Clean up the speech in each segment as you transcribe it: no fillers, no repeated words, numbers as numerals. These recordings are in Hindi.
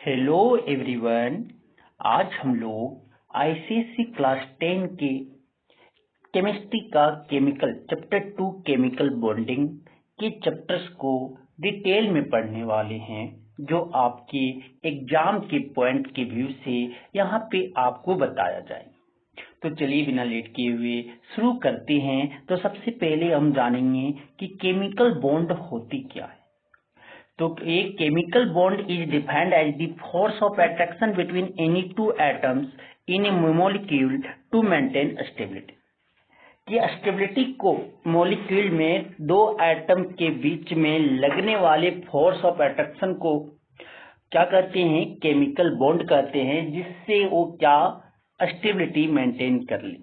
Hello everyone. आज हम लोग आईसीएसई क्लास 10 के केमिस्ट्री का केमिकल चैप्टर 2 केमिकल बॉन्डिंग के चैप्टर्स को डिटेल में पढ़ने वाले हैं, जो आपके एग्जाम के पॉइंट के व्यू से यहाँ पे आपको बताया जाएगा। तो चलिए बिना लेट किए हुए शुरू करते हैं। तो सबसे पहले हम जानेंगे कि केमिकल बॉन्ड होती क्या है। तो एक chemical bond is defined as the force of attraction between any two atoms in a molecule to maintain stability. कि स्टेबिलिटी को मॉलिक्यूल में दो एटम के बीच में लगने वाले फोर्स ऑफ अट्रैक्शन को क्या कहते हैं, केमिकल बॉन्ड कहते हैं, जिससे वो क्या स्टेबिलिटी मेंटेन कर ले।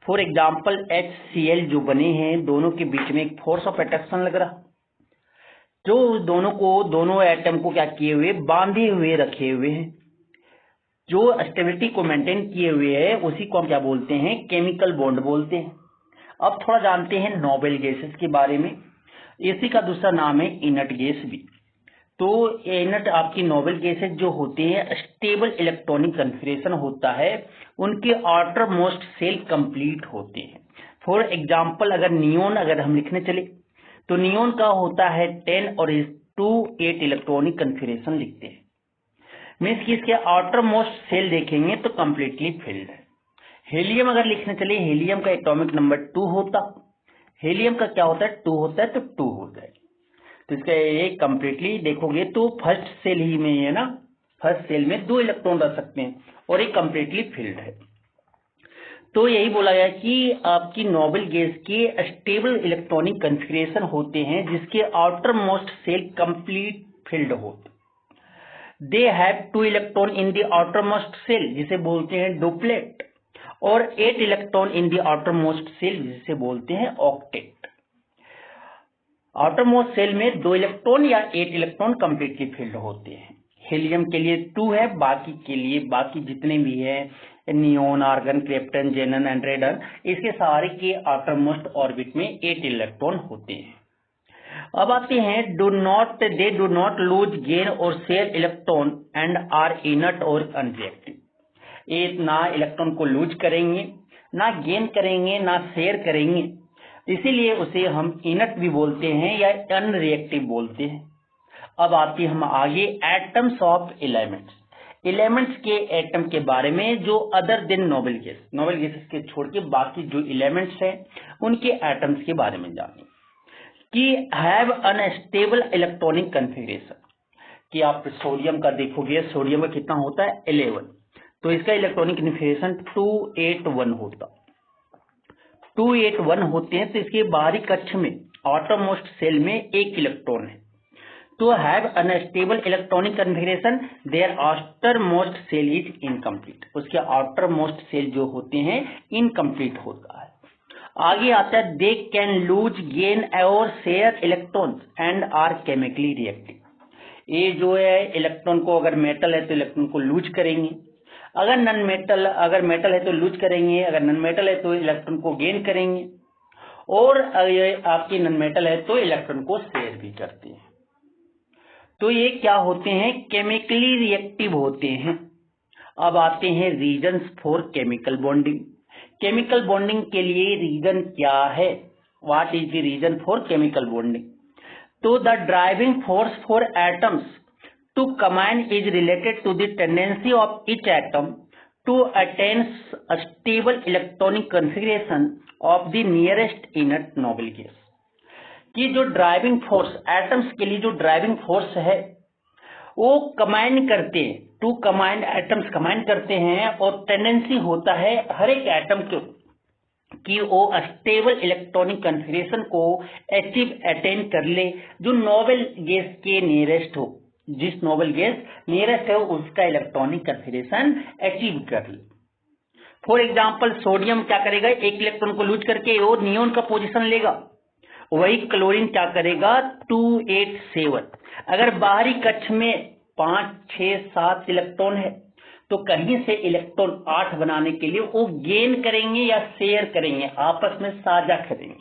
फॉर एग्जाम्पल HCl जो बने हैं, दोनों के बीच में एक फोर्स ऑफ अट्रैक्शन लग रहा, जो दोनों एटम को क्या किए हुए, बांधे हुए रखे हुए हैं, जो स्टेबिलिटी को मेंटेन किए हुए है, उसी को हम क्या बोलते हैं, केमिकल बॉन्ड बोलते हैं। अब थोड़ा जानते हैं नोबल गैसेस के बारे में। इसी का दूसरा नाम है इनर्ट गैस भी। तो इनर्ट आपकी नोबल गैसेस जो होते हैं, स्टेबल इलेक्ट्रॉनिक कन्फिगरेशन होता है, उनके आउटर मोस्ट सेल कंप्लीट होते हैं। फॉर एग्जाम्पल अगर नियोन अगर हम लिखने चले तो नियोन का होता है 10 और 8 इलेक्ट्रॉनिक कन्फिगरेशन लिखते हैं। मीन्स कि इसके आउटर मोस्ट सेल देखेंगे तो कंप्लीटली फिल्ड है। हीलियम अगर लिखने चले, हीलियम का एटॉमिक नंबर 2 होता, हीलियम का क्या होता है, 2 होता है, तो 2 हो जाएगा। तो इसका ये कंप्लीटली देखोगे तो फर्स्ट सेल ही में है ना, फर्स्ट सेल में 2 इलेक्ट्रॉन रह सकते हैं और ये कंप्लीटली फिल्ड है। तो यही बोला गया कि आपकी नोबल गैस के स्टेबल इलेक्ट्रॉनिक कन्फिगरेशन होते हैं, जिसके outermost shell complete filled होते। They have 2 electron in the outermost shell, जिसे बोलते हैं डुप्लेट, और 8 electron in the outermost shell, जिसे बोलते हैं ऑक्टेट। आउटर मोस्ट सेल में 2 इलेक्ट्रॉन या 8 इलेक्ट्रॉन कंप्लीटली फिल्ड होते हैं। हीलियम के लिए 2 है, बाकी के लिए बाकी जितने भी है, neon, argon, krypton, xenon and radon, इसके सारे के आउटर मोस्ट ऑर्बिट में 8 इलेक्ट्रॉन होते हैं। अब आते हैं they do not lose gain और share electron and are inert और अनरिएक्टिव। ये ना इलेक्ट्रॉन को लूज करेंगे, ना गेन करेंगे, ना शेयर करेंगे, इसीलिए उसे हम इनर्ट भी बोलते हैं या अनरिएक्टिव बोलते हैं। अब आते हम आगे एटम्स ऑफ एलिमेंट्स। एलिमेंट्स के एटम के बारे में, जो अदर देन नोबल गैसेस के छोड़ के बाकी जो एलिमेंट्स हैं उनके एटम्स के बारे में जानें। कि हैव अनस्टेबल इलेक्ट्रॉनिक कन्फिगरेशन। कि आप सोडियम का देखोगे, सोडियम का कितना होता है, 11, तो इसका इलेक्ट्रॉनिक कन्फिगरेशन 281 होता, 281 होते हैं। तो इसके बाहरी कक्ष में आउटर मोस्ट सेल में 1 इलेक्ट्रॉन है। तो have unstable electronic configuration, their outermost shell is incomplete, उसके आउटर मोस्ट सेल जो होते हैं इनकम्प्लीट होता है। आगे आता है दे कैन लूज गेन और share electrons and are chemically reactive. ये जो है इलेक्ट्रॉन को, अगर मेटल है तो इलेक्ट्रॉन को लूज करेंगे, अगर मेटल है तो लूज करेंगे, अगर नॉन मेटल है तो इलेक्ट्रॉन को गेन करेंगे, और आपकी नॉन मेटल है तो इलेक्ट्रॉन को शेयर भी करते हैं। तो ये क्या होते हैं, केमिकली रिएक्टिव होते हैं। अब आते हैं reasons for chemical bonding. Chemical bonding के लिए रीजन क्या है, what is the reason for chemical bonding. तो the driving force for atoms to combine is related to the tendency of each atom to attain a stable electronic configuration of the nearest inert noble gas. कि जो ड्राइविंग फोर्स एटम्स के लिए जो ड्राइविंग फोर्स है, वो कंबाइन करते हैं, टू कंबाइंड एटम्स कंबाइन करते हैं, और टेंडेंसी होता है हर एक एटम को कि वो स्टेबल इलेक्ट्रॉनिक कन्फिगरेशन को अटेन कर ले, जो नोबल गैस के नियरेस्ट हो, जिस नोबल गैस नियरेस्ट है उसका इलेक्ट्रॉनिक कन्फिगरेशन अचीव कर ले। फॉर एग्जाम्पल सोडियम क्या करेगा, 1 इलेक्ट्रॉन को लूज करके वो नियोन का पोजीशन लेगा। वही क्लोरीन क्या करेगा, 287। अगर बाहरी कक्ष में 5, 6, 7 इलेक्ट्रॉन है, तो कहीं से इलेक्ट्रॉन 8 बनाने के लिए वो गेन करेंगे या शेयर करेंगे, आपस में साझा करेंगे।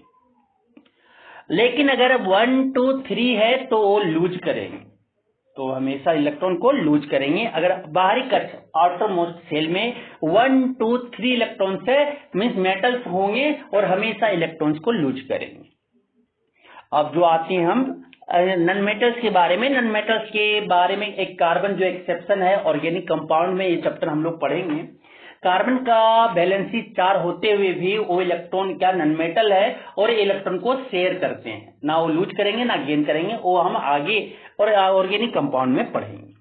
लेकिन अगर 1, 2, 3 है तो वो लूज करेंगे। तो हमेशा इलेक्ट्रॉन को लूज करेंगे। अगर बाहरी कक्ष आउटरमोस्ट शेल में 1 2 3 इलेक्ट्रॉन से मीन्स मेटल्स होंगे और हमेशा इलेक्ट्रॉन्स को लूज करेंगे। अब जो आते हैं हम नॉन मेटल्स के बारे में। नॉन मेटल्स के बारे में एक कार्बन जो एक्सेप्शन है ऑर्गेनिक कंपाउंड में, ये चैप्टर हम लोग पढ़ेंगे। कार्बन का वैलेंसी 4 होते हुए भी वो इलेक्ट्रॉन क्या नॉन मेटल है और इलेक्ट्रॉन को शेयर करते हैं, ना वो लूज करेंगे ना गेन करेंगे, वो हम आगे और ऑर्गेनिक कंपाउंड में पढ़ेंगे।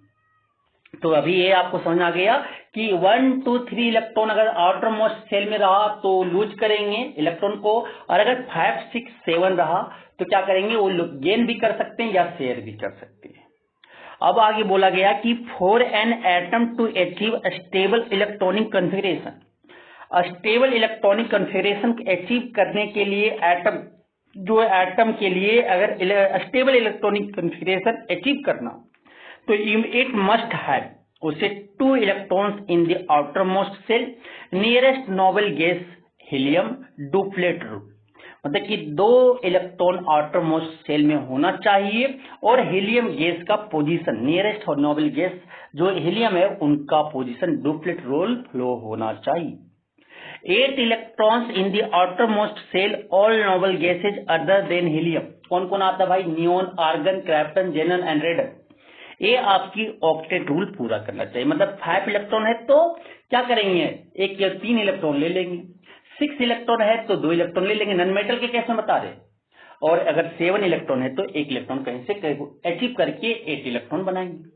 तो अभी ये आपको समझ आ गया कि 1 2 3 इलेक्ट्रॉन अगर आउटर मोस्ट शेल में रहा तो लूज करेंगे इलेक्ट्रॉन को, और अगर 5 6 7 रहा तो क्या करेंगे, वो गेन भी कर सकते हैं या शेयर भी कर सकते हैं। अब आगे बोला गया कि for an atom to achieve stable electronic configuration, stable electronic configuration achieve करने के लिए एटम के लिए अगर स्टेबल इलेक्ट्रॉनिक कन्फिगरेशन अचीव करना तो इट मस्ट हैव उसे 2 electrons in the outermost shell nearest noble gas helium duplet rule, मतलब कि 2 इलेक्ट्रॉन आउटर मोस्ट सेल में होना चाहिए और हीलियम गैस का पोजीशन नियरेस्ट और नोबल गैस जो हीलियम है उनका पोजीशन डुप्लेट रोल फ्लो होना चाहिए। 8 electrons in the outermost shell all noble gases other than helium. कौन कौन आता है भाई, neon, argon, krypton, xenon and radon. ये आपकी ऑक्टेट रूल पूरा करना चाहिए। मतलब 5 इलेक्ट्रॉन है तो क्या करेंगे, 1 या 3 इलेक्ट्रॉन ले लेंगे। 6 इलेक्ट्रॉन है तो 2 इलेक्ट्रॉन ले लेंगे, नॉन मेटल के कैसे बता रहे। और अगर 7 इलेक्ट्रॉन है तो 1 इलेक्ट्रॉन कहीं से अचीव करके 8 इलेक्ट्रॉन बनाएंगे।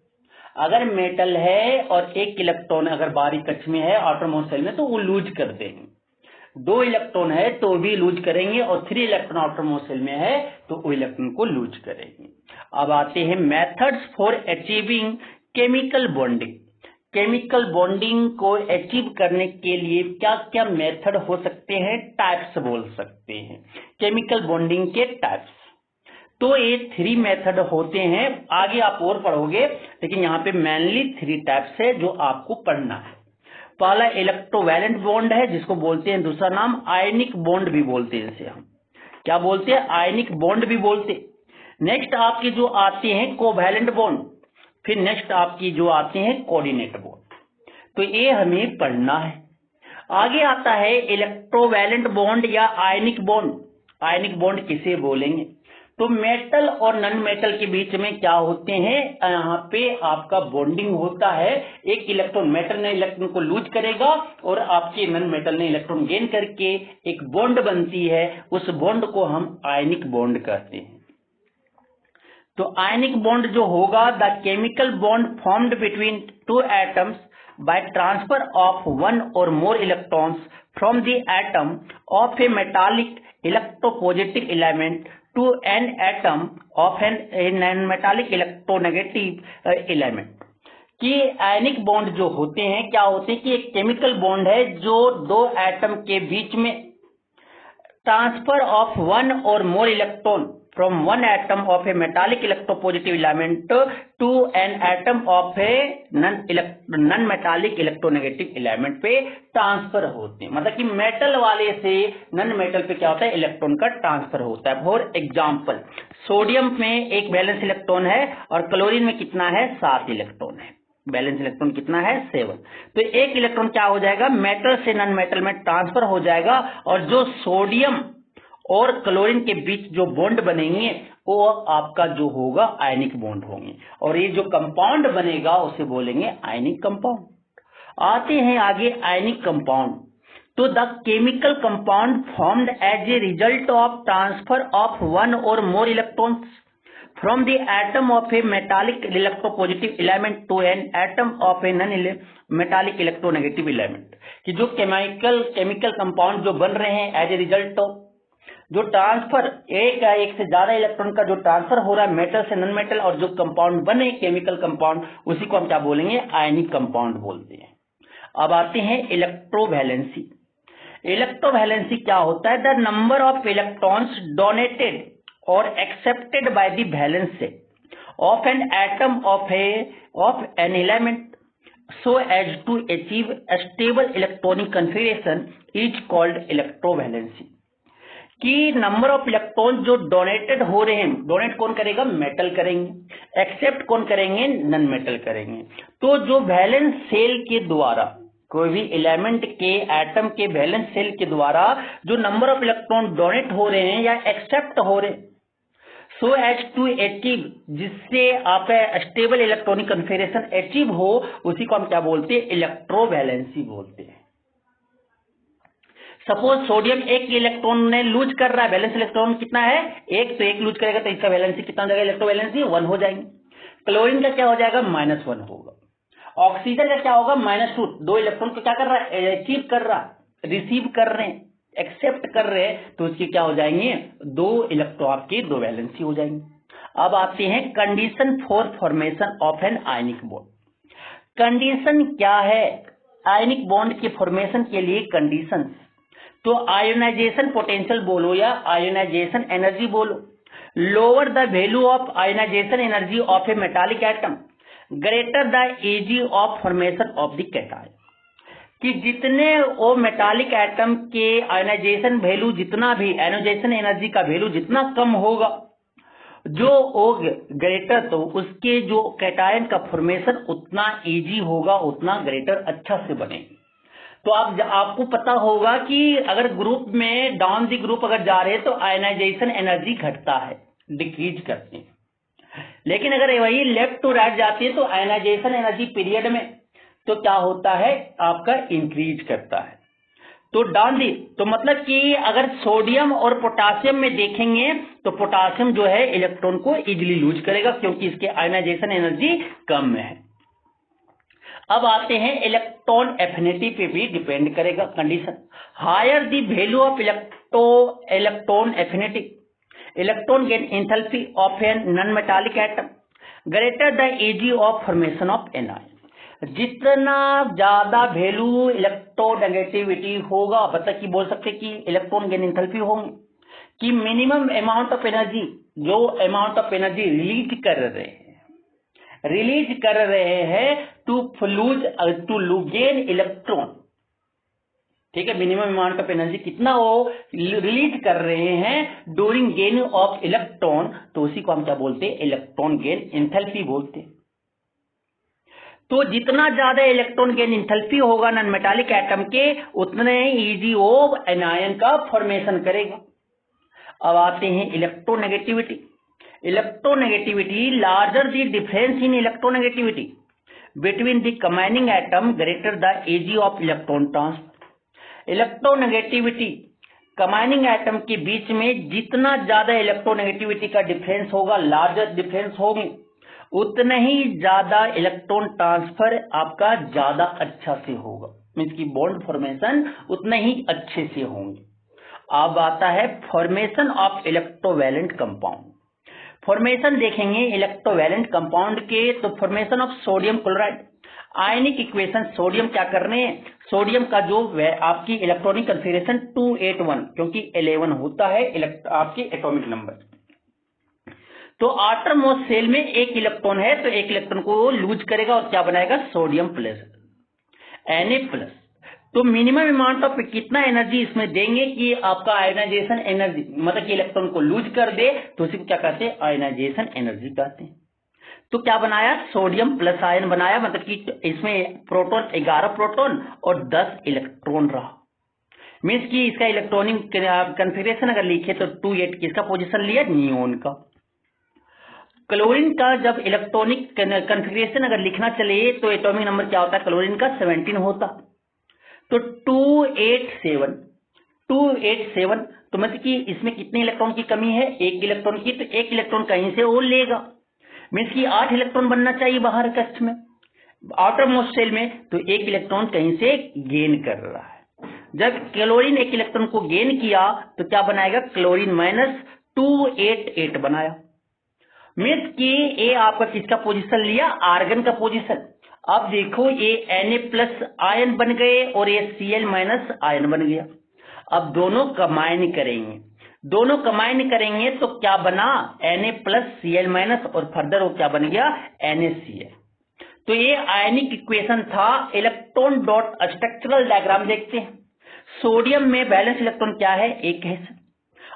अगर मेटल है और 1 इलेक्ट्रॉन अगर बाहरी कक्ष में है आउटर मोस्ट सेल में तो वो लूज कर देंगे। 2 इलेक्ट्रॉन है तो भी लूज करेंगे और 3 इलेक्ट्रॉन आउटर मोस्ट सेल में है तो वो इलेक्ट्रॉन को लूज करेंगे। अब आते हैं methods for achieving chemical bonding. Chemical bonding को अचीव करने के लिए क्या क्या मेथड हो सकते हैं, टाइप्स बोल सकते हैं केमिकल बॉन्डिंग के टाइप्स। तो ये 3 मेथड होते हैं, आगे आप और पढ़ोगे, लेकिन यहाँ पे मेनली 3 टाइप्स है जो आपको पढ़ना है। पहला इलेक्ट्रोवैलेंट बॉन्ड है जिसको बोलते हैं, दूसरा नाम आयनिक बॉन्ड भी बोलते हैं, इसे हम क्या बोलते हैं, आयनिक बॉन्ड भी बोलते हैं। नेक्स्ट आपके जो आते हैं कोवैलेंट बॉन्ड, फिर नेक्स्ट आपकी जो आते हैं कोऑर्डिनेट बॉन्ड। तो ये हमें पढ़ना है। आगे आता है इलेक्ट्रोवैलेंट बॉन्ड या आयनिक बॉन्ड। आयनिक बॉन्ड किसे बोलेंगे, तो मेटल और नॉन मेटल के बीच में क्या होते हैं, यहाँ पे आपका बॉन्डिंग होता है। एक इलेक्ट्रॉन मेटल ने इलेक्ट्रॉन को लूज करेगा और आपके नॉन मेटल ने इलेक्ट्रॉन गेन करके एक बॉन्ड बनती है, उस बॉन्ड को हम आयनिक बॉन्ड कहते हैं। तो आयनिक बॉन्ड जो होगा, the chemical bond formed between 2 atoms by transfer of 1 or more electrons from the atom of a metallic electropositive element to an atom of a non-metallic electronegative element। कि आयनिक बॉन्ड जो होते हैं क्या होते हैं कि एक केमिकल बॉन्ड है जो 2 एटम के बीच में transfer of 1 or more electron from one atom of a metallic electropositive element to an atom of a non-metallic electronegative element पे ट्रांसफर होते हैं। मतलब कि मेटल वाले से नॉन मेटल पे क्या होता है, इलेक्ट्रॉन का ट्रांसफर होता है। फॉर एग्जाम्पल सोडियम में एक बैलेंस इलेक्ट्रॉन है और क्लोरीन में कितना है, 7 इलेक्ट्रॉन है। बैलेंस इलेक्ट्रॉन कितना है, 7। तो एक इलेक्ट्रॉन क्या हो जाएगा, मेटल से नॉन मेटल में ट्रांसफर हो जाएगा और जो सोडियम और क्लोरीन के बीच जो बॉन्ड बनेंगे वो आपका जो होगा आयनिक बॉन्ड होंगे, और ये जो कंपाउंड बनेगा उसे बोलेंगे आयनिक कंपाउंड। आते हैं आगे आयनिक कंपाउंड। तो the chemical compound formed as a result of transfer of 1 or more electrons from the atom of a metallic electropositive element to an atom of a non-metallic electronegative element। कि जो केमिकल कंपाउंड जो बन रहे हैं एज ए रिजल्ट ऑफ जो ट्रांसफर एक से ज्यादा इलेक्ट्रॉन का जो ट्रांसफर हो रहा है मेटल से नॉन मेटल, और जो कंपाउंड बने केमिकल कंपाउंड उसी को हम क्या बोलेंगे, आयनिक कंपाउंड बोलते हैं। अब आते हैं इलेक्ट्रोवैलेंसी। इलेक्ट्रोवैलेंसी क्या होता है, the number of electrons donated और accepted by the valence set of an atom of an element so as to achieve a stable electronic configuration is called electrovalency। कि नंबर ऑफ इलेक्ट्रॉन जो डोनेटेड हो रहे हैं, डोनेट कौन करेगा, मेटल करेंगे, एक्सेप्ट कौन करेंगे, नॉन मेटल करेंगे। तो जो वैलेंस सेल के द्वारा, कोई भी एलिमेंट के एटम के वैलेंस सेल के द्वारा जो नंबर ऑफ इलेक्ट्रॉन डोनेट हो रहे हैं या एक्सेप्ट हो रहे हैं, सो एज टू अचीव, जिससे आपका स्टेबल इलेक्ट्रॉनिक कन्फिगरेशन अचीव हो, उसी को हम क्या बोलते हैं, इलेक्ट्रोवैलेंसी बोलते हैं। सपोज सोडियम एक इलेक्ट्रॉन ने लूज कर रहा है, बैलेंस इलेक्ट्रॉन कितना है, एक, तो एक लूज करेगा तो इसका वैलेंसी कितना हो जाएगा, इलेक्ट्रोवैलेंसी 1 हो जाएंगे। क्लोरीन का क्या हो जाएगा, -1 होगा। ऑक्सीजन का क्या होगा, -2, 2 इलेक्ट्रॉन को क्या कर रहा है, अचीव कर रहा है, रिसीव कर रहे हैं, एक्सेप्ट कर रहे हैं, तो उसके क्या हो जाएंगे, 2 इलेक्ट्रॉन, आपकी 2 वैलेंसी हो जाएंगे। अब आते हैं condition for formation of an ionic bond. Condition क्या है आयनिक बॉन्ड के फॉर्मेशन के लिए, कंडीशन तो आयोनाइजेशन पोटेंशियल बोलो या आयोनाइजेशन एनर्जी बोलो, lower the value of ionization energy of a metallic atom greater the ease of formation of the cation, कि जितने वो मेटालिक एटम के आयोनाइजेशन वैल्यू, जितना भी आयोनाइजेशन एनर्जी का वैल्यू जितना कम होगा, जो ओ ग्रेटर, तो उसके जो कैटायन का फॉर्मेशन उतना इजी होगा, उतना ग्रेटर अच्छा से बनेगा। तो आपको पता होगा कि अगर ग्रुप में डाउन दी ग्रुप अगर जा रहे हैं तो आयनाइजेशन एनर्जी घटता है, डिक्रीज करते हैं, लेकिन अगर वही लेफ्ट टू राइट जाती है तो आयनाइजेशन एनर्जी पीरियड में तो क्या होता है, आपका इंक्रीज करता है। तो डाउन दी, तो मतलब कि अगर सोडियम और पोटासियम में देखेंगे तो पोटासियम जो है इलेक्ट्रॉन को इजिली लूज करेगा, क्योंकि इसके आयनाइजेशन एनर्जी कम है। अब आते हैं इलेक्ट्रॉन एफिनिटी पे भी डिपेंड करेगा condition, higher the value of electron affinity, electron gain enthalpy of an non metallic atom greater the ease of formation of an ion. जितना ज्यादा वैल्यू इलेक्ट्रोनेगेटिविटी होगा, मतलब कि बोल सकते कि इलेक्ट्रॉन गेन एंथैल्पी होंगे, कि मिनिमम अमाउंट ऑफ एनर्जी, जो अमाउंट ऑफ एनर्जी रिलीज कर रहे हैं टू गेन इलेक्ट्रॉन, ठीक है, मिनिमम अमाउंट ऑफ एनर्जी कितना वो रिलीज कर रहे हैं ड्यूरिंग गेन ऑफ इलेक्ट्रॉन, तो उसी को हम क्या बोलते हैं, इलेक्ट्रॉन गेन एंथैल्पी बोलते हैं। तो जितना ज्यादा इलेक्ट्रॉन गेन एंथैल्पी होगा नॉन मेटालिक एटम के, उतने इजी वो एनायन का फॉर्मेशन करेगा। अब आते हैं electronegativity. Electronegativity, larger the difference in electronegativity between the combining atom greater the ease of electron transfer. Electronegativity combining atom के बीच में जितना ज्यादा इलेक्ट्रोनेगेटिविटी का डिफरेंस होगा, लार्जर डिफरेंस होंगे, उतना ही ज्यादा इलेक्ट्रॉन ट्रांसफर आपका ज्यादा अच्छा से होगा, मीन्स की बॉन्ड फॉर्मेशन उतना ही अच्छे से होंगे। अब आता है formation of electrovalent compound. Formation देखेंगे इलेक्ट्रोवैलेंट कंपाउंड के, तो formation of sodium chloride, ionic equation, sodium क्या कर रहे हैं, सोडियम का जो आपकी इलेक्ट्रॉनिक कन्फिगरेशन 281, क्योंकि 11 होता है आपकी एटॉमिक नंबर। तो आउटर मोस्ट सेल में एक इलेक्ट्रॉन है, तो एक इलेक्ट्रॉन को लूज करेगा और क्या बनाएगा, सोडियम प्लस Na+। तो मिनिमम अमाउंट ऑफ कितना एनर्जी इसमें देंगे कि आपका आयोनाइजेशन एनर्जी, मतलब कि इलेक्ट्रॉन को लूज कर दे, तो उसी को क्या कहते हैं, आयोनाइजेशन एनर्जी कहते हैं। तो क्या बनाया, सोडियम प्लस आयन बनाया, मतलब कि इसमें प्रोटॉन 11 प्रोटॉन और 10 इलेक्ट्रॉन रहा, मीन्स कि इसका इलेक्ट्रॉनिक कन्फिगरेशन अगर लिखे तो 2,8 किसका पोजीशन लिया, नियोन का। क्लोरीन का जब इलेक्ट्रॉनिक कन्फिगरेशन अगर लिखना चले तो एटॉमिक नंबर क्या होता है, क्लोरीन का 17 होता, तो 287, तो मतलब कि इसमें कितने इलेक्ट्रॉन की कमी है, एक इलेक्ट्रॉन की, तो एक इलेक्ट्रॉन कहीं से वो लेगा, मीन्स कि 8 इलेक्ट्रॉन बनना चाहिए बाहर कक्ष में, आउटर मोस्ट सेल में, तो एक इलेक्ट्रॉन कहीं से गेन कर रहा है। जब क्लोरीन एक इलेक्ट्रॉन को गेन किया तो क्या बनाएगा, क्लोरीन -288 बनाया, मीन्स कि ये आपका किसका पोजीशन लिया, आर्गन का पोजीशन। अब देखो ये Na+ आयन बन गए और ये Cl- आयन बन गया। अब दोनों कंबाइन करेंगे तो क्या बना, Na+ Cl- और फर्दर वो क्या बन गया, NaCl। तो ये आयनिक इक्वेशन था। इलेक्ट्रॉन डॉट स्ट्रक्चरल डायग्राम देखते हैं। सोडियम में बैलेंस इलेक्ट्रॉन क्या है, 1 है।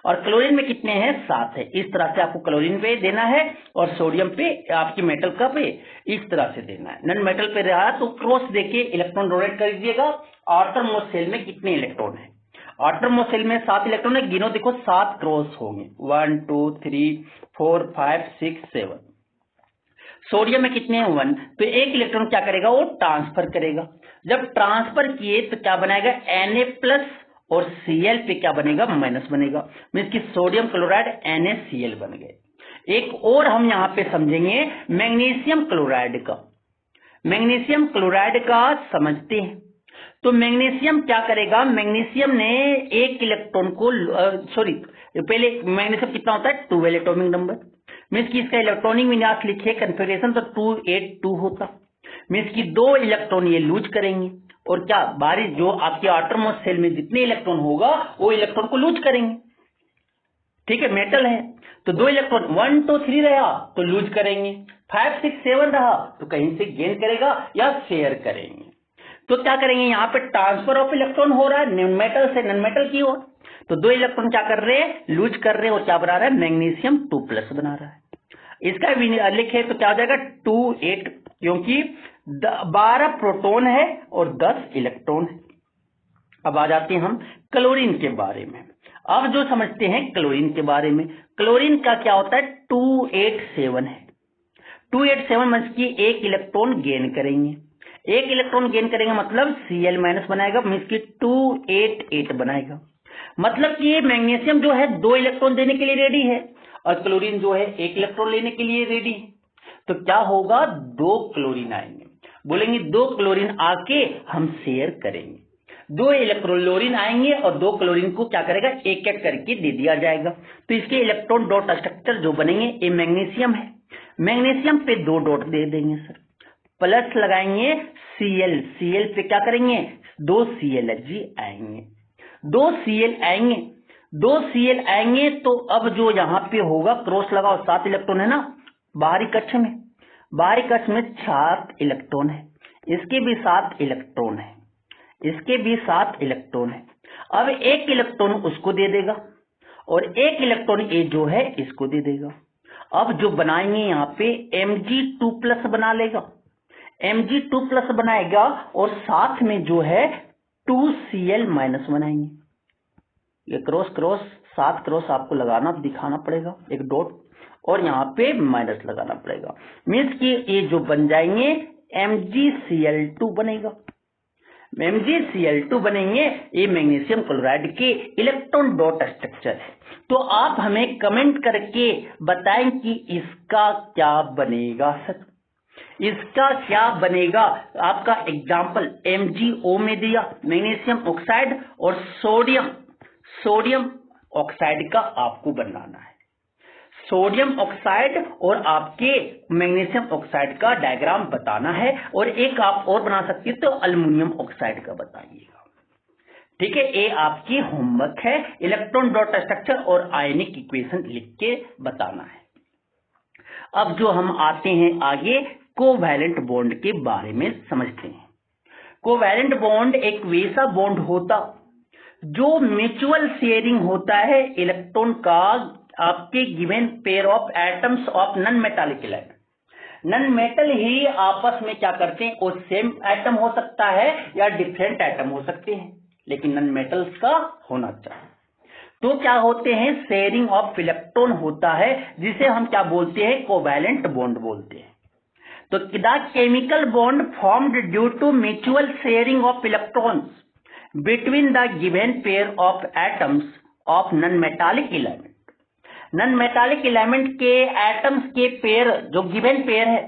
और क्लोरीन में कितने हैं 7 है। इस तरह से आपको क्लोरीन पे देना है और सोडियम पे आपकी मेटल का पे इस तरह से देना है। नन मेटल पे रहा तो क्रॉस देके इलेक्ट्रॉन डोनेट कर दीजिएगा। आउटरमोस्ट शेल में कितने इलेक्ट्रॉन है, आउटरमोस्ट शेल में 7 इलेक्ट्रॉन है, गिनो देखो 7 क्रॉस होंगे 1 2 3 4 5 6 7। सोडियम में कितने हैं 1, तो एक इलेक्ट्रॉन क्या करेगा वो ट्रांसफर करेगा। जब ट्रांसफर किए तो क्या बनाएगा Na+ और Cl पे क्या बनेगा माइनस बनेगा, मीन्स कि सोडियम क्लोराइड NaCl बन गए। एक और हम यहाँ पे समझेंगे मैग्नीशियम क्लोराइड का। मैग्नीशियम क्लोराइड का समझते हैं। तो मैग्नीशियम क्या करेगा, मैग्नीशियम ने एक इलेक्ट्रॉन को पहले मैग्नीशियम कितना होता है 12 एटॉमिक नंबर, मीन्स कि इसका इलेक्ट्रॉनिक विन्यास लिखे कन्फिगरेशन तो 282 होता, मीन्स कि 2 इलेक्ट्रॉन ये लूज करेंगे और क्या बाहरी जो आपके आउटरमोस्ट शेल में जितने इलेक्ट्रॉन होगा वो इलेक्ट्रॉन को लूज करेंगे। ठीक है, मेटल है तो 2 इलेक्ट्रॉन 1 2 3 रहा तो लूज करेंगे, 5 6 7 रहा तो कहीं से गेन करेगा या शेयर करेंगे। तो क्या करेंगे, यहाँ पे ट्रांसफर ऑफ इलेक्ट्रॉन हो रहा है मेटल से नॉन मेटल की ओर, तो 2 इलेक्ट्रॉन क्या कर रहे हैं लूज कर रहे हैं और क्या बना रहा है मैग्नीशियम 2+ बना रहा है। इसका लिखे तो क्या हो जाएगा 2 8, क्योंकि 12 प्रोटॉन है और 10 इलेक्ट्रॉन है। अब आ जाते हैं हम क्लोरीन के बारे में। अब जो समझते हैं क्लोरीन के बारे में, क्लोरीन का क्या होता है 287 है। 287 मींस की एक इलेक्ट्रॉन गेन करेंगे, एक इलेक्ट्रॉन गेन करेंगे मतलब Cl- बनाएगा, मींस की 288 बनाएगा। मतलब कि ये मैग्नीशियम जो है 2 इलेक्ट्रॉन देने के लिए रेडी है और क्लोरीन जो है 1 इलेक्ट्रॉन लेने के लिए रेडी है। तो क्या होगा 2 क्लोरीन आएंगे, बोलेंगे 2 क्लोरीन आके हम शेयर करेंगे, 2 इलेक्ट्रोलोरीन आएंगे और 2 क्लोरीन को क्या करेगा एक एक करके दे दिया जाएगा। तो इसके इलेक्ट्रॉन डॉट स्ट्रक्चर जो बनेंगे ये मैग्नीशियम है, मैग्नीशियम पे 2 डॉट दे देंगे सर, प्लस लगाएंगे Cl पे क्या करेंगे 2 ClHg आएंगे, 2 Cl आएंगे, 2 Cl आएंगे। तो अब जो यहाँ पे होगा क्रॉस लगाओ 7 इलेक्ट्रॉन है ना बाहरी कक्ष में, बाहरी कक्ष में 7 इलेक्ट्रॉन है, इसके भी 7 इलेक्ट्रॉन है, इसके भी 7 इलेक्ट्रॉन है। अब एक इलेक्ट्रॉन उसको दे देगा और एक इलेक्ट्रॉन ये जो है इसको दे देगा। अब जो बनाएंगे यहाँ पे Mg2+ बना लेगा, Mg2+ बनाएगा और साथ में जो है 2Cl- बनाएंगे। ये क्रॉस क्रॉस 7 क्रॉस आपको लगाना दिखाना पड़ेगा एक डॉट और यहाँ पे माइनस लगाना पड़ेगा, मीन्स कि ये जो बन जाएंगे MgCl2 बनेगा। MgCl2 बनेंगे, ये मैग्नीशियम क्लोराइड के इलेक्ट्रॉन डॉट स्ट्रक्चर है। तो आप हमें कमेंट करके बताएं कि इसका क्या बनेगा सर, इसका क्या बनेगा। आपका एग्जाम्पल MgO में दिया मैग्नीशियम ऑक्साइड और सोडियम ऑक्साइड का आपको बनाना है, सोडियम ऑक्साइड और आपके मैग्नीशियम ऑक्साइड का डायग्राम बताना है और एक आप और बना सकती है तो एल्युमिनियम ऑक्साइड का बताइएगा। ठीक है, ये आपकी होमवर्क है, इलेक्ट्रॉन डॉट स्ट्रक्चर और आयनिक इक्वेशन लिख के बताना है। अब जो हम आते हैं आगे कोवैलेंट बॉन्ड के बारे में समझते हैं। कोवैलेंट बॉन्ड एक वैसा बॉन्ड होता जो म्यूचुअल शेयरिंग होता है इलेक्ट्रॉन का आपके given pair of atoms of non metallic element. Non metal ही आपस में क्या करते हैं, वो सेम एटम हो सकता है या डिफरेंट एटम हो सकते हैं, लेकिन नॉन मेटल्स का होना चाहिए। तो क्या होते हैं शेयरिंग ऑफ इलेक्ट्रॉन होता है जिसे हम क्या बोलते हैं कोवैलेंट बॉन्ड बोलते हैं। तो the chemical bond formed due to mutual sharing of electrons between the given pair of atoms of non metallic element. Non metallic element के एटम्स के पेयर जो गिवन पेयर है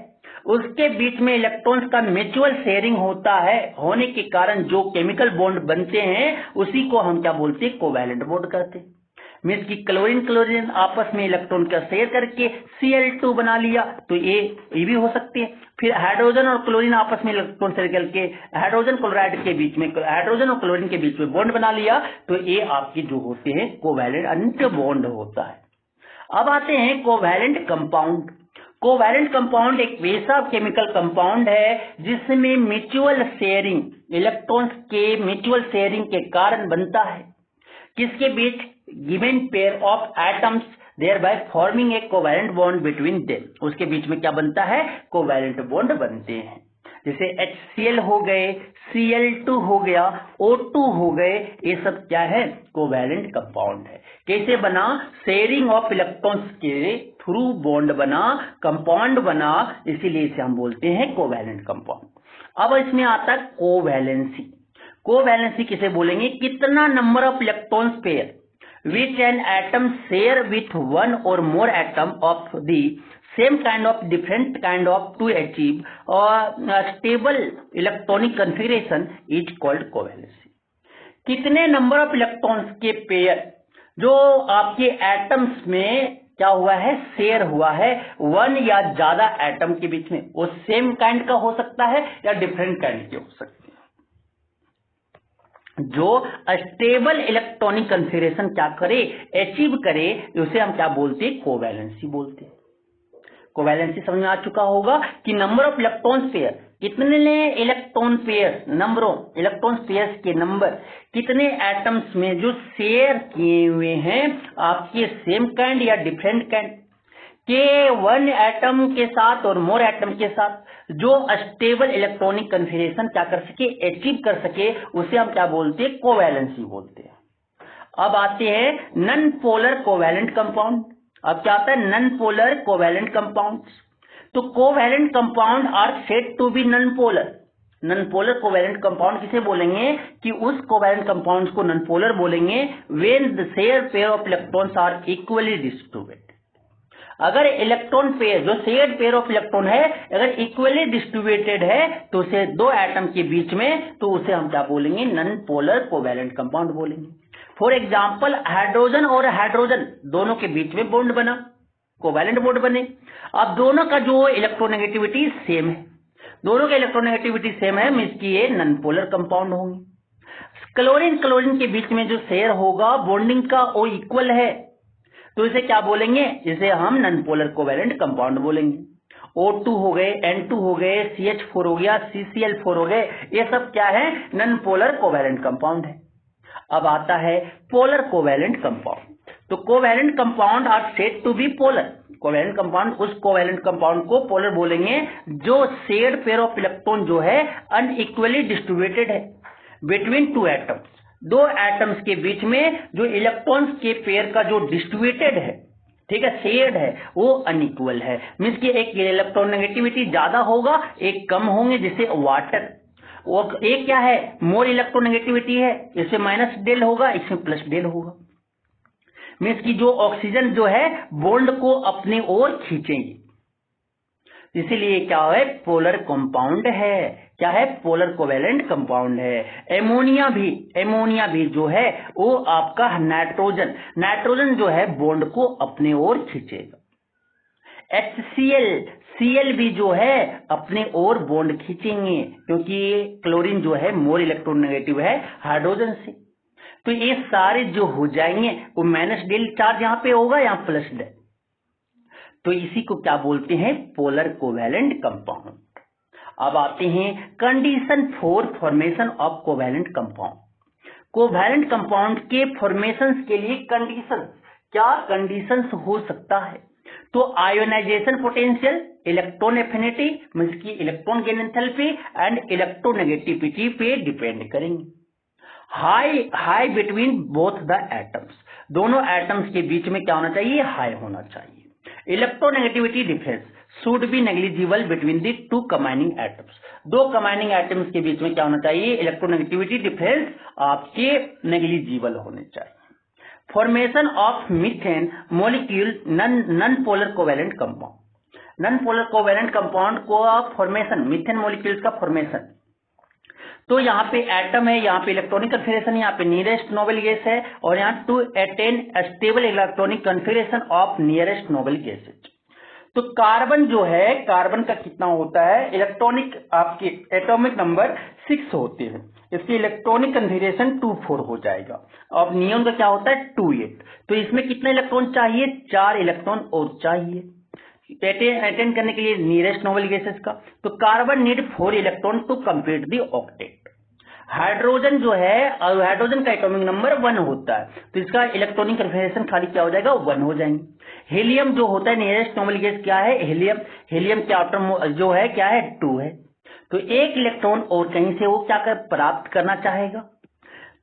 उसके बीच में इलेक्ट्रॉन्स का म्यूचुअल शेयरिंग होता है, होने के कारण जो केमिकल बॉन्ड बनते हैं उसी को हम क्या बोलते हैं कोवैलेंट बॉन्ड कहते हैं। मीन्स की क्लोरीन आपस में इलेक्ट्रॉन का शेयर करके Cl2 बना लिया तो ये भी हो सकती है। फिर हाइड्रोजन और क्लोरीन आपस में इलेक्ट्रॉन शेयर करके हाइड्रोजन क्लोराइड के बीच में हाइड्रोजन और क्लोरीन के बीच में बॉन्ड बना लिया तो ये आपके जो होते हैं कोवैलेंट अंत बॉन्ड होता है। अब आते हैं कोवैलेंट कंपाउंड। कोवैलेंट कंपाउंड एक वैसा केमिकल कंपाउंड है जिसमें म्यूचुअल शेयरिंग इलेक्ट्रॉन्स के म्यूचुअल शेयरिंग के कारण बनता है। किसके बीच, given pair of atoms thereby forming a covalent bond between them। उसके बीच में क्या बनता है, कोवैलेंट बॉन्ड बनते हैं। जैसे HCl हो गए, Cl2 हो गया, O2 हो गए, ये सब क्या है, कोवैलेंट कंपाउंड है। कैसे बना, शेयरिंग ऑफ इलेक्ट्रॉन्स के थ्रू बॉन्ड बना, कंपाउंड बना, इसीलिए इसे हम बोलते हैं कोवैलेंट कंपाउंड। अब इसमें आता है कोवैलेंसी। कोवैलेंसी किसे बोलेंगे, कितना number of electrons pair which an atom share with one or more atom of the same kind of different kind of to achieve a stable electronic configuration is called covalency। कितने नंबर ऑफ इलेक्ट्रॉन्स के पेयर जो आपके एटम्स में क्या हुआ है, शेयर हुआ है वन या ज्यादा एटम के बीच में, वो सेम काइंड का हो सकता है या डिफरेंट काइंड के हो सकते हैं। जो स्टेबल इलेक्ट्रॉनिक कन्फिगरेशन क्या करे, अचीव करे, उसे हम क्या बोलते हैं, कोवैलेंसी बोलते हैं। कोवैलेंसी समझ में आ चुका होगा कि नंबर ऑफ इलेक्ट्रॉन पेयर, कितने electron pair, number of electron pairs के नंबर, कितने एटम्स में जो शेयर किए हुए हैं आपके सेम काइंड या डिफरेंट काइंड के वन एटम के साथ और मोर एटम के साथ जो स्टेबल इलेक्ट्रॉनिक कन्फिगरेशन क्या कर सके, अचीव कर सके, उसे हम क्या बोलते हैं, कोवैलेंसी बोलते हैं। अब आते हैं नॉन पोलर कोवैलेंट कंपाउंड। अब क्या आता है, नॉन पोलर कोवैलेंट कंपाउंड्स। तो covalent compound are said to be non polar. Non polar covalent compound किसे बोलेंगे, कि उस कोवैलेंट कंपाउंड्स को नॉन पोलर बोलेंगे when the share pair of electrons are equally distributed. अगर इलेक्ट्रॉन पेयर, जो शेयर्ड पेयर ऑफ इलेक्ट्रॉन है, अगर इक्वली डिस्ट्रीब्यूटेड है तो उसे दो एटम के बीच में, तो उसे हम क्या बोलेंगे, नॉन पोलर कोवैलेंट कंपाउंड बोलेंगे। फॉर एग्जांपल हाइड्रोजन और हाइड्रोजन दोनों के बीच में बॉन्ड बना, कोवैलेंट बॉन्ड बने। अब दोनों का जो इलेक्ट्रोनेगेटिविटी सेम है, दोनों का इलेक्ट्रोनेगेटिविटी सेम है, मींस कि ये नॉन पोलर कंपाउंड होंगे। क्लोरीन क्लोरीन के बीच में जो शेयर होगा बॉन्डिंग का, वो इक्वल है, तो इसे क्या बोलेंगे, इसे हम नॉन पोलर कोवैलेंट कंपाउंड बोलेंगे। O2 हो गए, N2 हो गए, CH4 हो गया, CCl4 हो गए, ये सब क्या है, नॉन पोलर कोवैलेंट कंपाउंड है। अब आता है पोलर कोवैलेंट कंपाउंड। तो covalent compound are said to be polar. Covalent compound, उस कोवैलेंट कंपाउंड को पोलर बोलेंगे जो शेयर्ड पेयर ऑफ इलेक्ट्रॉन जो है अनइक्वली डिस्ट्रीब्यूटेड है बिटवीन टू एटम्स। दो एटम्स के बीच में जो इलेक्ट्रॉन्स के पेयर का जो डिस्ट्रीब्यूटेड है, ठीक है, शेयर्ड है, वो अनइक्वल है। मींस कि एक इलेक्ट्रॉन नेगेटिविटी ज्यादा होगा, एक कम होंगे, जैसे वाटर। वो एक क्या है, मोर इलेक्ट्रॉन नेगेटिविटी है, इसमें माइनस डेल होगा, इसमें प्लस डेल होगा। मींस कि जो ऑक्सीजन जो है बॉन्ड को अपने ओर खींचेंगे, इसीलिए क्या है, पोलर कंपाउंड है। क्या है, पोलर कोवैलेंट कंपाउंड है। एमोनिया भी जो है वो आपका नाइट्रोजन जो है बॉन्ड को अपने ओर खींचेगा। HCl भी जो है अपने ओर बॉन्ड खींचेंगे, क्योंकि क्लोरीन जो है मोर इलेक्ट्रोनेगेटिव है हाइड्रोजन से। तो ये सारे जो हो जाएंगे, वो माइनस डेल चार्ज यहाँ पे होगा, यहाँ प्लस डेल। तो इसी को क्या बोलते हैं, पोलर कोवैलेंट कंपाउंड। अब आते हैं condition for formation of covalent compound. Covalent compound के फॉर्मेशन के लिए कंडीशन, क्या कंडीशंस हो सकता है, तो ionisation potential, electron affinity means की electron gain enthalpy and electronegativity पे डिपेंड करेंगे। High between both the atoms, दोनों एटम्स के बीच में क्या होना चाहिए, हाई होना चाहिए। Electronegativity difference should be negligible between the two combining atoms, दो कंबाइनिंग एटम्स के बीच में क्या होना चाहिए, इलेक्ट्रोनेगेटिविटी डिफरेंस आपके नेग्लिजिबल होने चाहिए। Formation of methane molecule non polar covalent compound. Non polar covalent compound को फॉर्मेशन, मीथेन मॉलिक्यूल्स का फॉर्मेशन, तो यहाँ पे एटम है, यहाँ पे इलेक्ट्रॉनिक कन्फिगरेशन, यहाँ पे नियरेस्ट नोबल गैस है, और यहाँ to attain stable electronic configuration of nearest noble gases. तो कार्बन जो है, कार्बन का कितना होता है, इलेक्ट्रॉनिक आपके एटॉमिक नंबर 6 होते हैं, इसकी इलेक्ट्रॉनिक कन्फिगरेशन 2,4 हो जाएगा। और नियॉन का क्या होता है 2,8। तो इसमें कितने इलेक्ट्रॉन चाहिए, 4 इलेक्ट्रॉन और चाहिए अटेंड करने के लिए नियरेस्ट नोबल गैसेस का। तो carbon need 4 electron to complete the octet. Hydrogen जो है, हाइड्रोजन का एटॉमिक नंबर 1 होता है, तो इसका इलेक्ट्रॉनिक कन्फिगरेशन खाली क्या हो जाएगा, 1 हो जाएंगे। हीलियम जो होता है नियरेस्ट नॉर्मल गैस क्या है, हीलियम। हीलियम के एटॉम जो है क्या है, 2 है। तो एक इलेक्ट्रॉन और कहीं से वो क्या प्राप्त करना चाहेगा,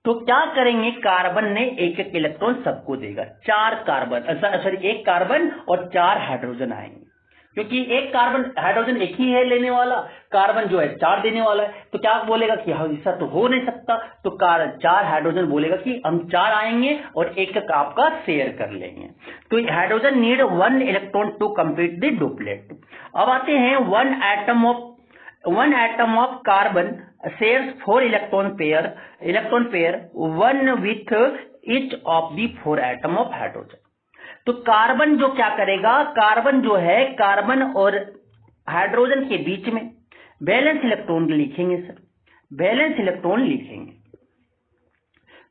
तो क्या करेंगे, कार्बन ने एक एक इलेक्ट्रॉन सबको देगा, 4 कार्बन, सॉरी 1 कार्बन और 4 हाइड्रोजन आएंगे, क्योंकि एक कार्बन हाइड्रोजन एक ही है लेने वाला, कार्बन जो है 4 देने वाला है, तो क्या बोलेगा कि हाँ ऐसा तो हो नहीं सकता, तो 4 हाइड्रोजन बोलेगा कि हम 4 आएंगे और एक एक आपका शेयर कर लेंगे। तो hydrogen need 1 electron to complete the duplet. अब आते हैं one atom of carbon shares 4 electron pair, one with each of the 4 atom of hydrogen। तो कार्बन जो क्या करेगा, कार्बन जो है कार्बन और हाइड्रोजन के बीच में वैलेंस इलेक्ट्रॉन लिखेंगे सर, वैलेंस इलेक्ट्रॉन लिखेंगे।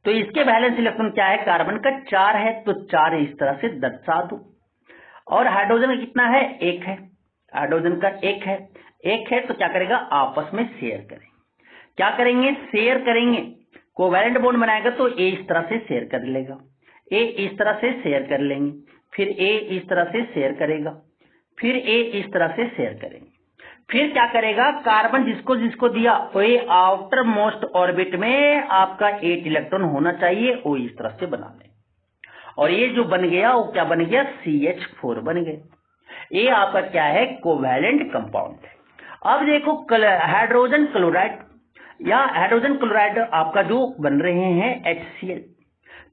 तो इसके वैलेंस इलेक्ट्रॉन क्या है, कार्बन का 4 है, तो 4 इस तरह से दर्शा दो, और हाइड्रोजन का कितना है, 1 है, हाइड्रोजन का 1 है, तो क्या करेगा, आपस में शेयर करेंगे। क्या करेंगे, शेयर करेंगे, कोवैलेंट बॉन्ड बनाएगा तो ए इस तरह से शेयर कर लेगा, ए इस तरह से शेयर कर लेंगे, फिर ए इस तरह से शेयर करेगा, फिर ए इस तरह से शेयर करेंगे, फिर क्या करेगा, कार्बन जिसको जिसको दिया वही आउटर मोस्ट ऑर्बिट में आपका 8 इलेक्ट्रॉन होना चाहिए, वो इस तरह से बना लें, और ये जो बन गया वो क्या बन गया, CH4 बन गया। ये आपका क्या है, कोवैलेंट कंपाउंड है। अब देखो हाइड्रोजन क्लोराइड या हाइड्रोजन क्लोराइड आपका जो बन रहे हैं HCl,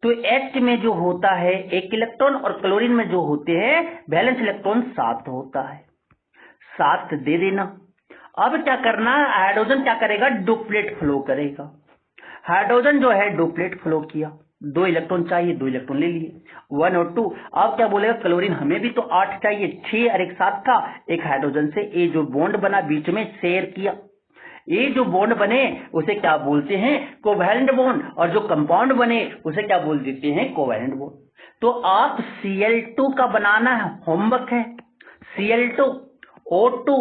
तो H में जो होता है 1 इलेक्ट्रॉन और क्लोरीन में जो होते हैं वैलेंस इलेक्ट्रॉन 7 होता है, 7 दे देना। अब क्या करना, हाइड्रोजन क्या करेगा, डुप्लेट फ्लो करेगा। हाइड्रोजन जो है डुप्लेट फ्लो किया, 2 इलेक्ट्रॉन चाहिए, 2 इलेक्ट्रॉन ले लिए, 1 और 2। अब क्या बोलेगा, क्लोरीन हमें भी तो 8 चाहिए, 6 और 1 7 था, एक हाइड्रोजन से ये जो बॉन्ड बना बीच में शेयर किया, ये जो बॉन्ड बने उसे क्या बोलते हैं, कोवैलेंट बॉन्ड, और जो कंपाउंड बने उसे क्या बोल देते हैं, कोवैलेंट बॉन्ड। तो आप Cl2 का बनाना है, होमवर्क है, Cl2 O2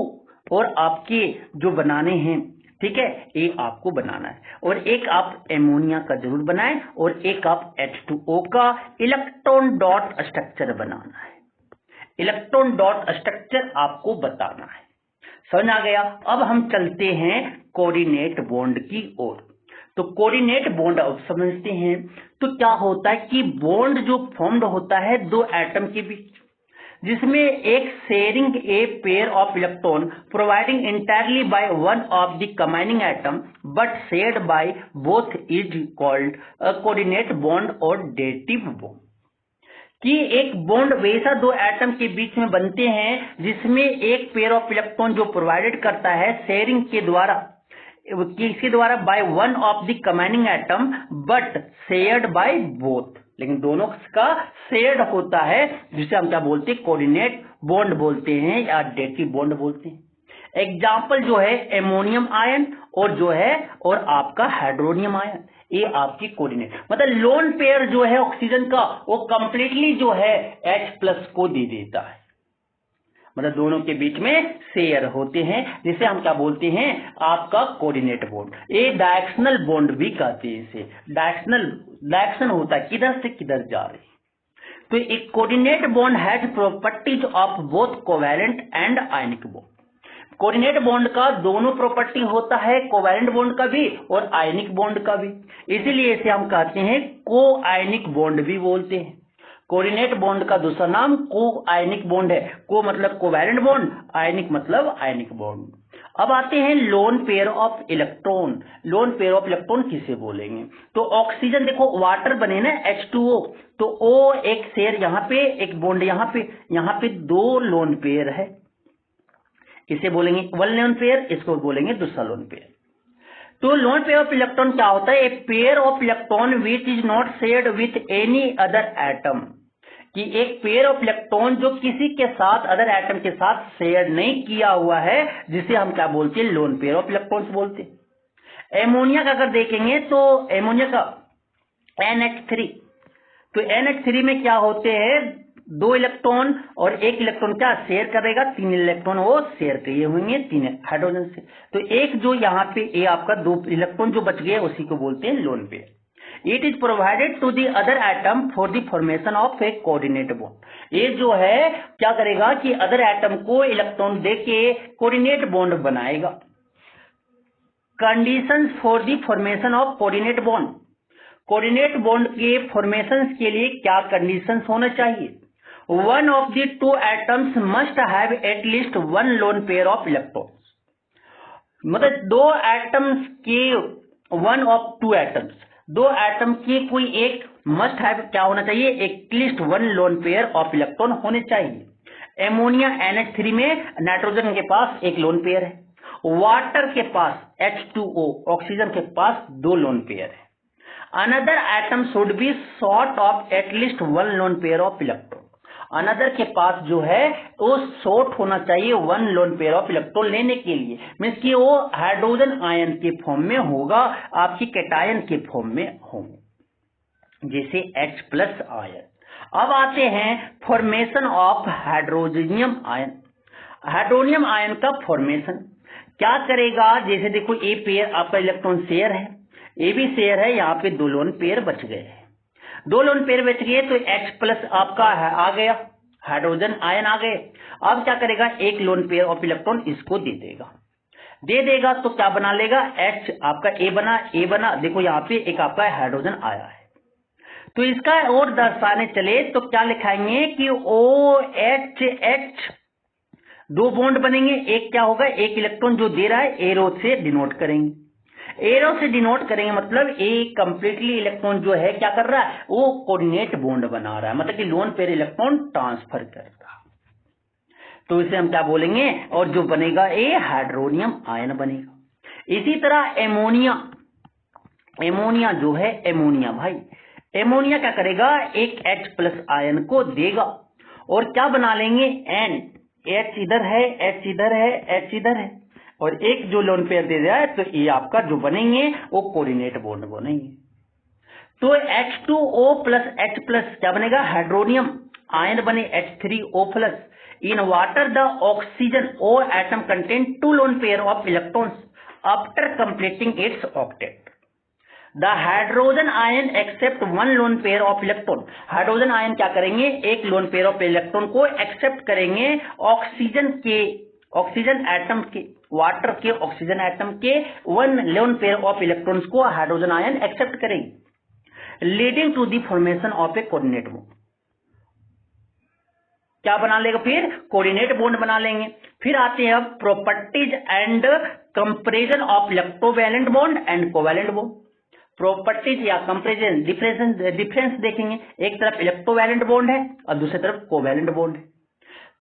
और आपके जो बनाने हैं, ठीक है, ये आपको बनाना है, और एक आप एमोनिया का जरूर बनाएं, और एक आप H2O का इलेक्ट्रॉन डॉट स्ट्रक्चर बनाना है, इलेक्ट्रॉन डॉट स्ट्रक्चर आपको बताना है। समझ आ गया। अब हम चलते हैं कोऑर्डिनेट बॉन्ड की ओर। तो कोऑर्डिनेट बॉन्ड अब समझते हैं। तो क्या होता है कि बॉन्ड जो फॉर्म्ड होता है 2 एटम के बीच, जिसमें एक sharing a pair of electron providing entirely by one of the combining atom but shared by both is called a coordinate bond और डेटिव बॉन्ड। कि एक बॉन्ड वैसा 2 एटम के बीच में बनते हैं जिसमें एक पेयर ऑफ इलेक्ट्रॉन जो प्रोवाइडेड करता है शेयरिंग के द्वारा, किसके द्वारा, by one of the combining atom but shared by both, लेकिन दोनों का शेयर्ड होता है, जिसे हम क्या बोलते हैं, कोऑर्डिनेट बॉन्ड बोलते हैं या डेटिव बॉन्ड बोलते हैं। एग्जाम्पल जो है एमोनियम आयन और जो है और आपका हाइड्रोनियम आयन, ये आपकी कोऑर्डिनेट, मतलब लोन पेयर जो है ऑक्सीजन का वो कंप्लीटली जो है H+ को दे देता है, मतलब दोनों के बीच में शेयर होते हैं, जिसे हम क्या बोलते हैं, आपका कोऑर्डिनेट बॉन्ड। ये डायरेक्शनल बॉन्ड भी कहते हैं इसे, डायरेक्शन होता है किधर से किधर जा रही। तो एक coordinate bond has properties of both covalent and ionic bond. Coordinate bond का दोनों प्रॉपर्टी होता है, कोवैलेंट बॉन्ड का भी और आयनिक बॉन्ड का भी, इसीलिए इसे हम कहते हैं को आयनिक बॉन्ड भी बोलते हैं। कोऑर्डिनेट बॉन्ड का दूसरा नाम को आयनिक बॉन्ड है, को मतलब कोवैलेंट बॉन्ड, आयनिक मतलब आयनिक बॉन्ड। अब आते हैं lone pair of electron. Loan pair of electron किसे बोलेंगे, तो ऑक्सीजन देखो वाटर बने ना H2O, तो O एक शेयर यहाँ पे, एक बॉन्ड यहाँ पे 2 लोन पेयर है, इसे बोलेंगे 1 लोन पेयर, इसको बोलेंगे दूसरा लोन पेयर। तो लोन पेयर ऑफ इलेक्ट्रॉन क्या होता है, a pair of electron which is not shared with any other atom, कि एक पेयर ऑफ इलेक्ट्रॉन जो किसी के साथ अदर एटम के साथ शेयर नहीं किया हुआ है, जिसे हम क्या बोलते हैं, लोन पेयर ऑफ इलेक्ट्रॉन्स बोलते हैं। एमोनिया का अगर देखेंगे तो एमोनिया का NH3, तो NH3 में क्या होते हैं, 2 इलेक्ट्रॉन और 1 इलेक्ट्रॉन क्या शेयर करेगा, 3 इलेक्ट्रॉन वो शेयर किए होंगे 3 हाइड्रोजन से। तो एक जो यहाँ पे ये आपका 2 इलेक्ट्रॉन जो बच गए उसी को बोलते हैं lone pair. It is provided to the other atom for the formation of a coordinate bond. ये जो है क्या करेगा कि अदर एटम को इलेक्ट्रॉन देके कोऑर्डिनेट बॉन्ड बनाएगा। Conditions for the formation of coordinate bond. Coordinate bond के फॉर्मेशन के लिए क्या कंडीशंस होना चाहिए? One of the 2 atoms must have at least 1 lone pair of electrons. मतलब 2 एटम्स के 1 ऑफ 2 एटम्स, 2 एटम की कोई एक मस्ट हैव क्या होना चाहिए, at least 1 lone pair of electron होने चाहिए। एमोनिया NH3 में नाइट्रोजन के पास 1 लोन पेयर है, वाटर के पास H2O ऑक्सीजन के पास 2 लोन पेयर है। Another atom should be short of at least 1 lone pair of electron. Another के पास जो है वो शॉर्ट होना चाहिए 1 लोन पेयर ऑफ इलेक्ट्रॉन लेने के लिए, मीन्स कि वो हाइड्रोजन आयन के फॉर्म में होगा, आपकी कैटायन के फॉर्म में होंगे, जैसे H+ आयन। अब आते हैं formation of hydrogenium ion. Hydronium ion का फॉर्मेशन क्या करेगा, जैसे देखो ए पेयर आपका इलेक्ट्रॉन शेयर है, ए भी शेयर है, यहाँ पे 2 लोन पेयर बच गए हैं। 2 लोन पेयर बच गए तो H+ आपका आ गया, हाइड्रोजन आयन आ गए। अब क्या करेगा, 1 लोन पेयर ऑफ इलेक्ट्रॉन इसको दे देगा तो क्या बना लेगा, H आपका ए बना। देखो यहाँ पे एक आपका हाइड्रोजन आया है, तो इसका और दर्शाने चले तो क्या लिखाएंगे कि OHH 2 बॉन्ड बनेंगे। एक क्या होगा, 1 इलेक्ट्रॉन जो दे रहा है एरो से डिनोट करेंगे, एरो से डिनोट करेंगे मतलब एक कंप्लीटली इलेक्ट्रॉन जो है क्या कर रहा है, वो कोऑर्डिनेट बॉन्ड बना रहा है, मतलब कि लोन पेयर इलेक्ट्रॉन ट्रांसफर कर रहा है। तो इसे हम क्या बोलेंगे, और जो बनेगा ये हाइड्रोनियम आयन बनेगा। इसी तरह एमोनिया जो है, एमोनिया क्या करेगा, एक H+ आयन को देगा और क्या बना लेंगे, N, H इधर है, H इधर है, H इधर है, और एक जो लोन पेयर दे रहा है, तो ये आपका जो बनेंगे वो कोऑर्डिनेट बॉन्ड बनेंगे। तो H2O + H+ क्या बनेगा, हाइड्रोनियम आयन बने H3O+। In water the oxygen O atom contain 2 lone pair of electrons after completing its octet. The hydrogen ion accept 1 lone pair of electron. Hydrogen ion क्या करेंगे, 1 लोन पेयर ऑफ इलेक्ट्रॉन को एक्सेप्ट करेंगे ऑक्सीजन एटम के, वाटर के ऑक्सीजन एटम के 1 लोन पेयर ऑफ इलेक्ट्रॉन्स को हाइड्रोजन आयन एक्सेप्ट करेंगे, leading to the formation of a coordinate bond. क्या बना लेगा, फिर कोऑर्डिनेट बॉन्ड बना लेंगे। फिर आते हैं अब properties and comparison of electrovalent bond and covalent bond. Properties या कंपैरिजन, डिफरेंस देखेंगे। एक तरफ इलेक्ट्रोवैलेंट बॉन्ड है और दूसरी तरफ कोवैलेंट बॉन्ड है।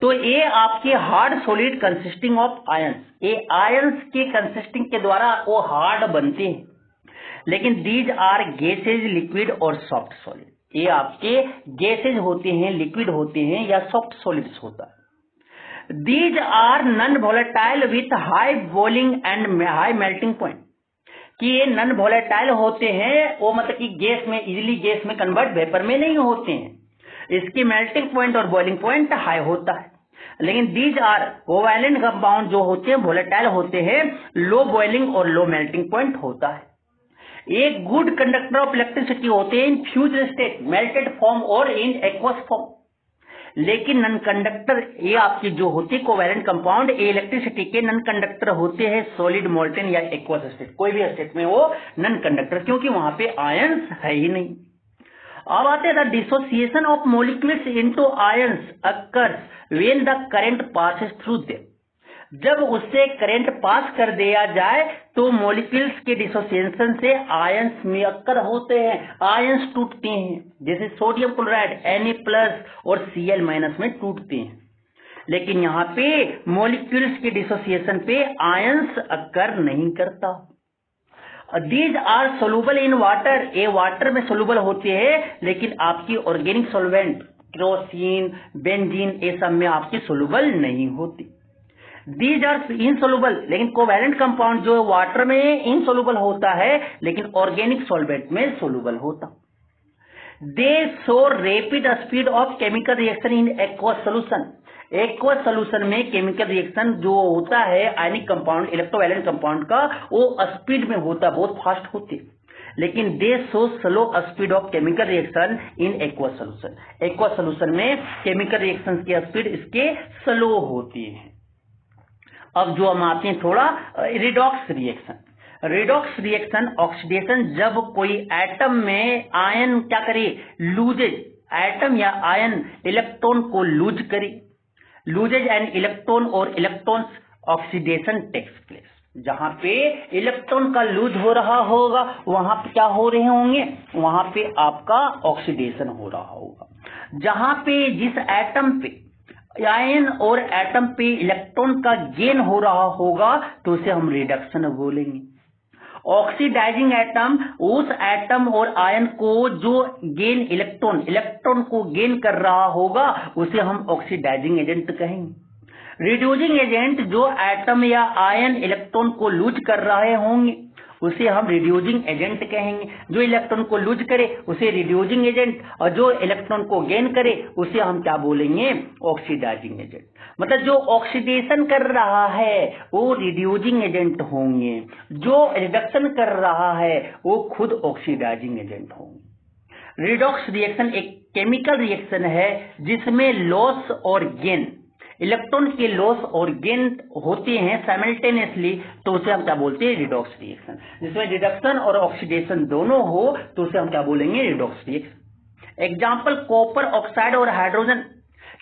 तो ये आपके hard solid consisting of ions, ये आयंस के कंसिस्टिंग के द्वारा वो हार्ड बनते हैं, लेकिन दीज आर गैसेज, लिक्विड और सॉफ्ट सॉलिड। ये आपके गैसेज होते हैं, लिक्विड होते हैं या सॉफ्ट सॉलिड्स होता है। These are non volatile with high boiling and high melting point, कि ये नॉन वोलेटाइल होते हैं, वो मतलब कि गैस में इजिली गैस में कन्वर्ट वेपर में नहीं होते हैं, इसकी मेल्टिंग पॉइंट और बॉइलिंग पॉइंट हाई होता है। लेकिन दीज आर कोवैलेंट कंपाउंड जो होते हैं वोलेटाइल होते हैं, लो बॉइलिंग और लो मेल्टिंग पॉइंट होता है। एक गुड कंडक्टर ऑफ इलेक्ट्रिसिटी होते हैं इन फ्यूज्ड स्टेट, मेल्टेड फॉर्म और इन एक्वस फॉर्म। लेकिन नॉन कंडक्टर ये आपकी जो होती है कोवैलेंट कंपाउंड, ये इलेक्ट्रिसिटी के नॉन कंडक्टर होते हैं सॉलिड, मोल्टेन या एक्वस स्टेट, कोई भी स्टेट में वो नॉन कंडक्टर, क्योंकि वहां पे आयंस है ही नहीं। अब आते हैं dissociation of molecules into ions occurs when the current passes through them. जब उससे करंट पास कर दिया जाए तो मॉलिक्यूल्स के डिसोसिएशन से आयंस में अक्कर होते हैं, आयंस टूटते हैं, जैसे सोडियम क्लोराइड Na+ और Cl- में टूटते हैं। लेकिन यहाँ पे मॉलिक्यूल्स के डिसोसिएशन पे आयंस अक्कर नहीं करता। These are soluble in water, ये वाटर में सोलुबल होते हैं, लेकिन आपकी ऑर्गेनिक सॉल्वेंट केरोसिन, बेंजीन, ये सब में आपकी सोलुबल नहीं होती। दीज आर इनसोलुबल, लेकिन कोवैलेंट कंपाउंड जो वाटर में इनसोलुबल होता है, लेकिन ऑर्गेनिक सॉल्वेंट में सोलुबल होता। दे show rapid speed of chemical reaction in aqueous solution. Aqueous solution में केमिकल रिएक्शन जो होता है आयनिक कंपाउंड इलेक्ट्रोवैलेंट कंपाउंड का, वो स्पीड में होता, बहुत फास्ट होते, लेकिन दे show slow speed of chemical reaction in aqueous solution. Aqueous solution में केमिकल रिएक्शन की स्पीड इसके स्लो होती है। अब जो हम आते हैं थोड़ा redox reaction. Redox reaction oxidation, जब कोई एटम में आयन क्या करे, लूजेज, एटम या आयन इलेक्ट्रॉन को लूज करे, लूजेज एंड इलेक्ट्रॉन और इलेक्ट्रॉन्स ऑक्सीडेशन टेक्स प्लेस। जहां पे इलेक्ट्रॉन का लूज हो रहा होगा वहां पे क्या हो रहे होंगे, वहां पे आपका ऑक्सीडेशन हो रहा होगा। जहां पे जिस एटम पे आयन और एटम पे इलेक्ट्रॉन का गेन हो रहा होगा तो उसे हम रिडक्शन बोलेंगे। ऑक्सीडाइजिंग एटम उस एटम और आयन को जो गेन इलेक्ट्रॉन को गेन कर रहा होगा उसे हम ऑक्सीडाइजिंग एजेंट कहेंगे। रिड्यूसिंग एजेंट जो एटम या आयन इलेक्ट्रॉन को लूज कर रहे होंगे उसे हम रिड्यूसिंग एजेंट कहेंगे। जो इलेक्ट्रॉन को लूज करे उसे रिड्यूसिंग एजेंट, और जो इलेक्ट्रॉन को गेन करे उसे हम क्या बोलेंगे, ऑक्सीडाइजिंग एजेंट। मतलब जो ऑक्सीडेशन कर रहा है वो रिड्यूसिंग एजेंट होंगे, जो रिडक्शन कर रहा है वो खुद ऑक्सीडाइजिंग एजेंट होंगे। रिडॉक्स रिएक्शन एक केमिकल रिएक्शन है जिसमें लॉस और गेन, इलेक्ट्रॉन के लॉस और गेन होते हैं साइमल्टेनियसली, तो उसे हम क्या बोलते हैं, रिडॉक्स रिएक्शन। जिसमें रिडक्शन और ऑक्सीडेशन दोनों हो तो उसे हम क्या बोलेंगे, redox reaction. Example copper oxide और हाइड्रोजन।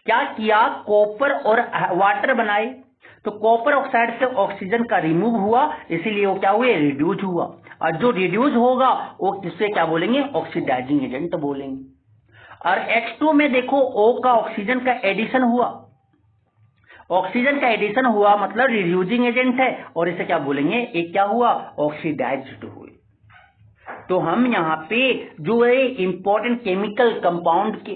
क्या किया, कॉपर और वाटर बनाए, तो कॉपर ऑक्साइड से ऑक्सीजन का रिमूव हुआ, इसीलिए वो क्या हुए, रिड्यूस हुआ। और जो रिड्यूस होगा वो किससे क्या बोलेंगे, ऑक्सीडाइजिंग एजेंट बोलेंगे। और H2 में देखो O का ऑक्सीजन का एडिशन हुआ, ऑक्सीजन का एडिशन हुआ मतलब रिड्यूसिंग एजेंट है, और इसे क्या बोलेंगे, एक क्या हुआ, ऑक्सीडाइज्ड हुए। तो हम यहाँ पे जो है इंपॉर्टेंट केमिकल कंपाउंड के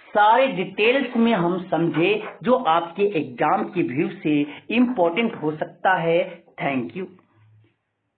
सारे डिटेल्स में हम समझे जो आपके एग्जाम के व्यू से इंपॉर्टेंट हो सकता है। Thank you.